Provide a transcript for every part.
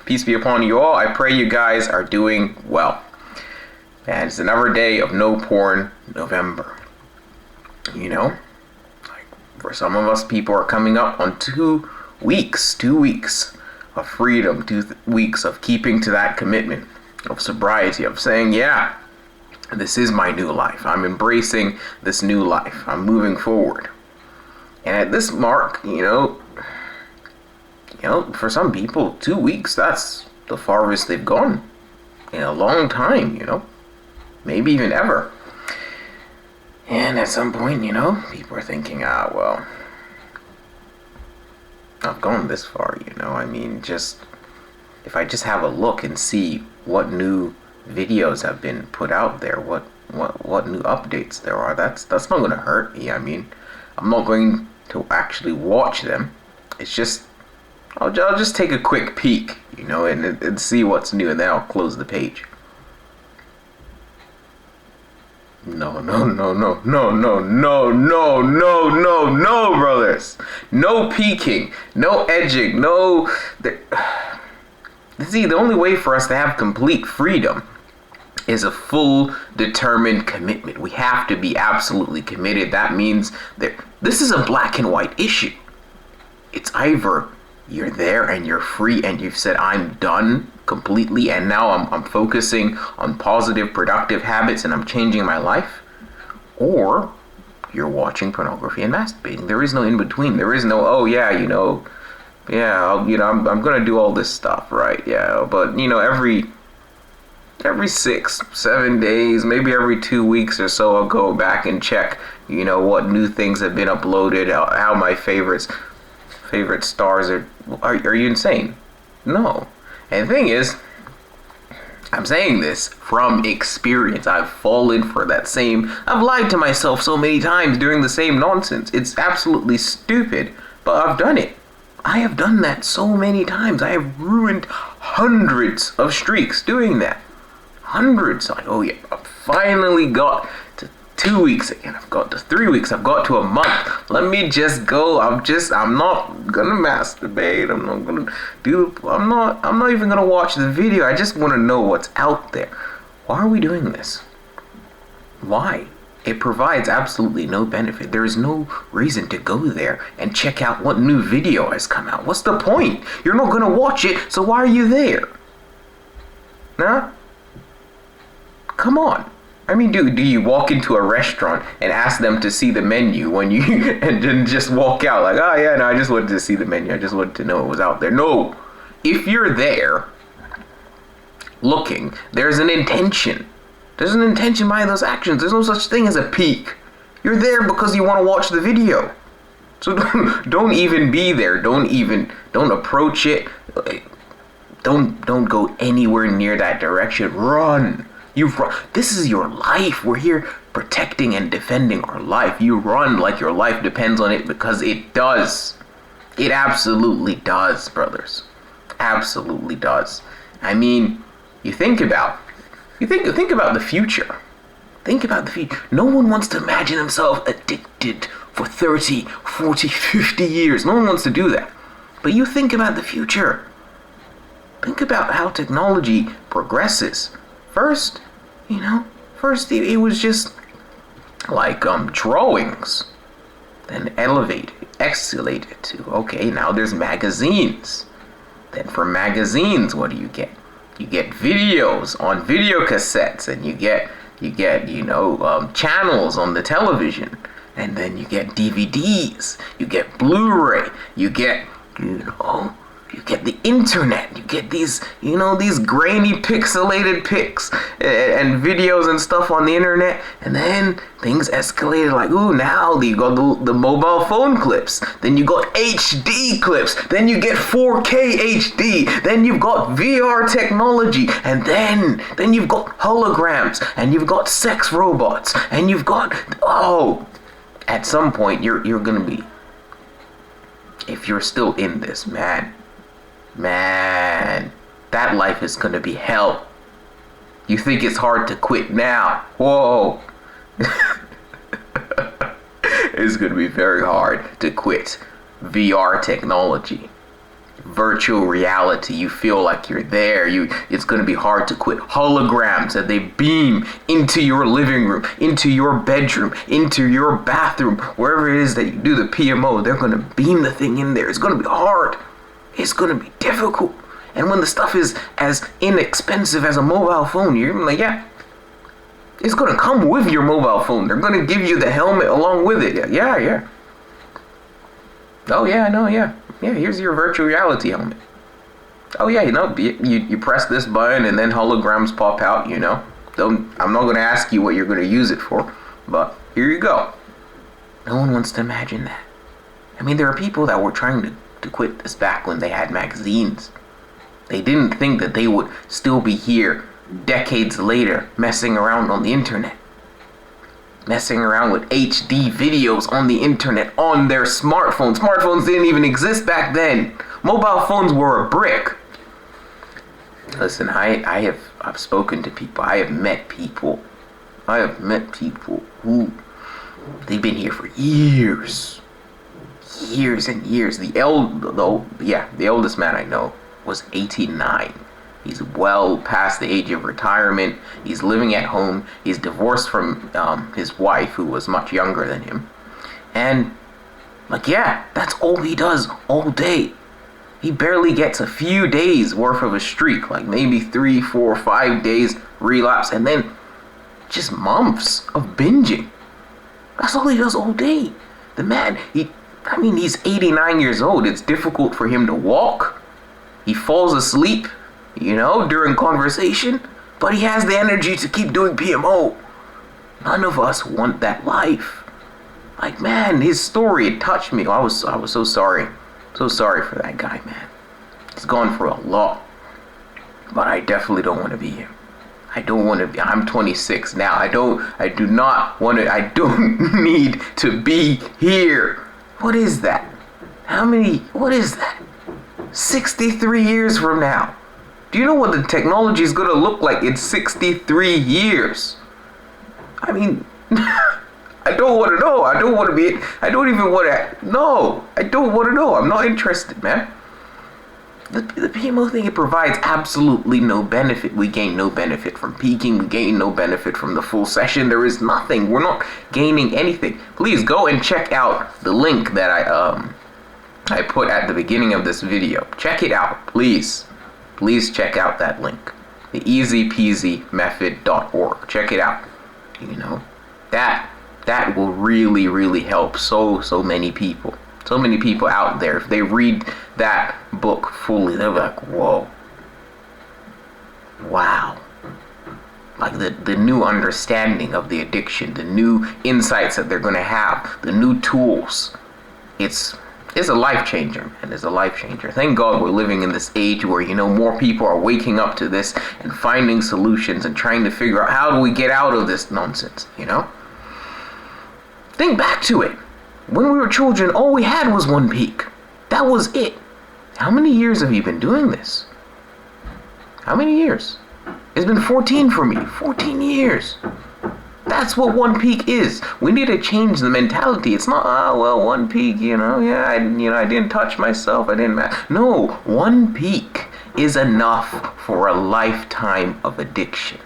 Peace be upon you all. I pray you guys are doing well. And it's another day of no porn November. You know, like for some of us, people are coming up on 2 weeks of freedom, 2 weeks of keeping to that commitment, of sobriety, of saying, yeah, this is my new life. I'm embracing this new life. I'm moving forward. And at this mark, you know, for some people, 2 weeks, that's the farthest they've gone in a long time, you know, maybe even ever. And at some point, you know, people are thinking, well, I've gone this far, you know, I mean, if I just have a look and see what new videos have been put out there, what new updates there are, that's not going to hurt me. I mean, I'm not going to actually watch them. It's just, I'll just take a quick peek, you know, and see what's new, and then I'll close the page. No, brothers. No peeking, no edging, no... See, the only way for us to have complete freedom is a full, determined commitment. We have to be absolutely committed. That means that this is a black and white issue. It's either you're there and you're free and you've said, I'm done completely, and now I'm focusing on positive, productive habits and I'm changing my life, or you're watching pornography and masturbating. There is no in between. There is no, I'm gonna do all this stuff, right? Yeah, but you know, every 6-7 days, maybe every 2 weeks or so, I'll go back and check, you know, what new things have been uploaded, how my favorite stars are you insane? No. And the thing is, I'm saying this from experience. I've fallen for that same, I've lied to myself so many times doing the same nonsense. It's absolutely stupid, but I've done it. I have done that so many times. I have ruined hundreds of streaks doing that. Hundreds. Like, oh yeah, I finally got to 2 weeks again. I've got to 3 weeks. I've got to a month. Let me just go. I'm not gonna masturbate. I'm not even gonna watch the video. I just want to know what's out there. Why are we doing this? Why? It provides absolutely no benefit. There is no reason to go there and check out what new video has come out. What's the point? You're not gonna watch it, so why are you there? Nah? Come on. I mean, do you walk into a restaurant and ask them to see the menu when you and then just walk out like, oh yeah, no, I just wanted to see the menu. I just wanted to know it was out there. No. If you're there looking, there's an intention. There's an intention behind those actions. There's no such thing as a peek. You're there because you want to watch the video. So don't even be there. Don't approach it. Don't go anywhere near that direction. Run. This is your life. We're here protecting and defending our life. You run like your life depends on it, because it does. It absolutely does, brothers. Absolutely does. I mean, you think about the future. Think about the future. No one wants to imagine themselves addicted for 30, 40, 50 years. No one wants to do that. But you think about the future. Think about how technology progresses. First, it was just like drawings. Then escalated to, okay, now there's magazines. Then from magazines, what do you get? You get videos on video cassettes, and you get channels on the television, and then you get DVDs, you get Blu-ray, you get the internet, you get these grainy pixelated pics and videos and stuff on the internet, and then things escalated like, now you got the mobile phone clips, then you got HD clips, then you get 4K HD, then you've got VR technology, and then you've got holograms, and you've got sex robots, and you've got, at some point you're gonna be, if you're still in this, man, that life is gonna be hell. You think it's hard to quit now? Whoa. It's gonna be very hard to quit VR technology. virtual reality. You feel like you're there. It's going to be hard to quit. Holograms that they beam into your living room, into your bedroom, into your bathroom, wherever it is that you do the PMO. They're going to beam the thing in there. It's going to be hard. It's going to be difficult. And when the stuff is as inexpensive as a mobile phone, you're like, yeah, it's going to come with your mobile phone. They're going to give you the helmet along with it. Yeah. Oh, yeah, no, yeah. Yeah, here's your virtual reality helmet. Oh, yeah, you press this button and then holograms pop out, I'm not going to ask you what you're going to use it for, but here you go. No one wants to imagine that. I mean, there are people that were trying to quit this back when they had magazines. They didn't think that they would still be here decades later messing around on the internet. Messing around with HD videos on the internet on their smartphones. Smartphones didn't even exist back then. Mobile phones were a brick. Listen, I've spoken to people. I have met people who they've been here for years. Years and years. The eldest man I know was 89. He's well past the age of retirement. He's living at home. He's divorced from his wife, who was much younger than him. And, that's all he does all day. He barely gets a few days worth of a streak, like maybe 3, 4, 5 days relapse, and then just months of binging. That's all he does all day. The man, he's 89 years old. It's difficult for him to walk. He falls asleep, during conversation, but he has the energy to keep doing PMO. None of us want that life. Like, man, his story, it touched me. I was so sorry. So sorry for that guy, man. He's gone through a lot. But I definitely don't want to be him. I'm 26 now. I don't need to be here. What is that? What is that? 63 years from now. Do you know what the technology is going to look like in 63 years? I mean, I don't want to know. I don't want to know. I'm not interested, man. The PMO thing, it provides absolutely no benefit. We gain no benefit from peaking. We gain no benefit from the full session. There is nothing. We're not gaining anything. Please go and check out the link that I put at the beginning of this video. Check it out, please. Please check out that link. The easypeasymethod.org. Check it out. That will really, really help so many people. So many people out there. If they read that book fully, they're like, whoa. Wow. Like the new understanding of the addiction, the new insights that they're going to have, the new tools. It's a life changer, man. It's a life changer. Thank God we're living in this age where, more people are waking up to this and finding solutions and trying to figure out how do we get out of this nonsense, Think back to it. When we were children, all we had was one peak. That was it. How many years have you been doing this? How many years? It's been 14 for me. 14 years. That's what one peak is. We need to change the mentality. It's not, one peak, I didn't touch myself. I didn't. No, one peak is enough for a lifetime of addiction.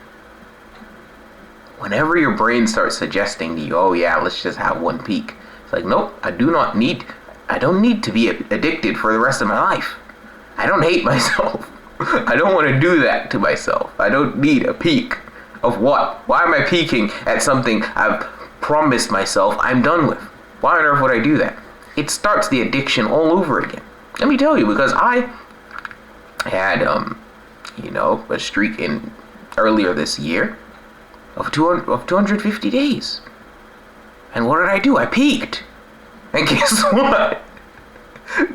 Whenever your brain starts suggesting to you, let's just have one peak. It's like, nope, I don't need to be addicted for the rest of my life. I don't hate myself. I don't want to do that to myself. I don't need a peak. Of what? Why am I peaking at something I've promised myself I'm done with? Why on earth would I do that? It starts the addiction all over again. Let me tell you, because I had, a streak in earlier this year of 250 days. And what did I do? I peaked. And guess what?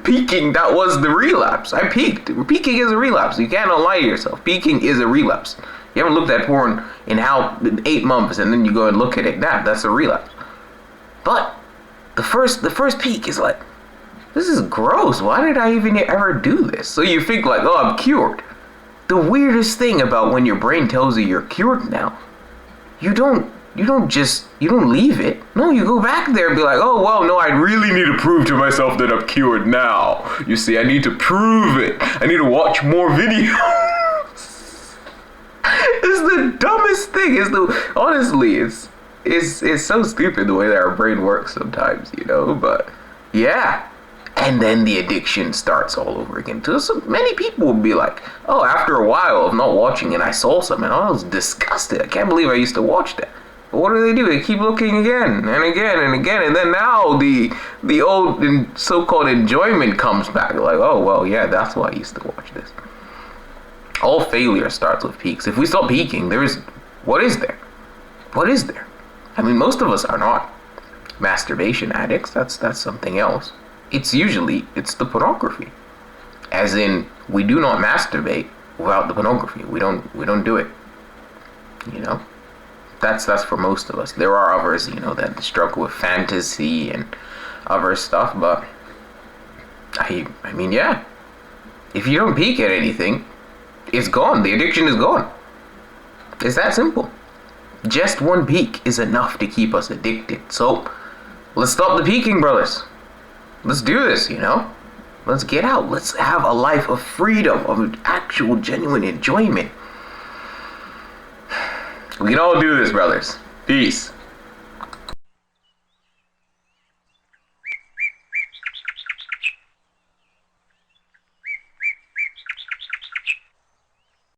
Peaking, that was the relapse. I peaked. Peaking is a relapse. You can't lie to yourself. Peaking is a relapse. You haven't looked at porn in 8 months and then you go and look at it. That's a relapse. But the first peak is like, this is gross. Why did I even ever do this? So you think like, I'm cured. The weirdest thing about when your brain tells you you're cured now, you don't you don't leave it. No, you go back there and be like, oh, well, no, I really need to prove to myself that I'm cured now. You see, I need to prove it. I need to watch more videos. It's the dumbest thing. Honestly, it's so stupid the way that our brain works sometimes, you know, but yeah. And then the addiction starts all over again. So many people will be like, oh, after a while of not watching and I saw something, I was disgusted. I can't believe I used to watch that. But what do? They keep looking again and again and again. And then now the old so-called enjoyment comes back. Like, oh, well, yeah, that's why I used to watch this. All failure starts with peaks. If we stop peaking, what is there? What is there? I mean, most of us are not masturbation addicts. That's something else. It's the pornography. As in, we do not masturbate without the pornography. We don't do it. You know? That's for most of us. There are others, you know, that struggle with fantasy and other stuff, but I mean, yeah. If you don't peak at anything, it's gone. The addiction is gone. It's that simple. Just one peak is enough to keep us addicted. So, let's stop the peaking, brothers. Let's do this, you know? Let's get out. Let's have a life of freedom, of actual, genuine enjoyment. We can all do this, brothers. Peace.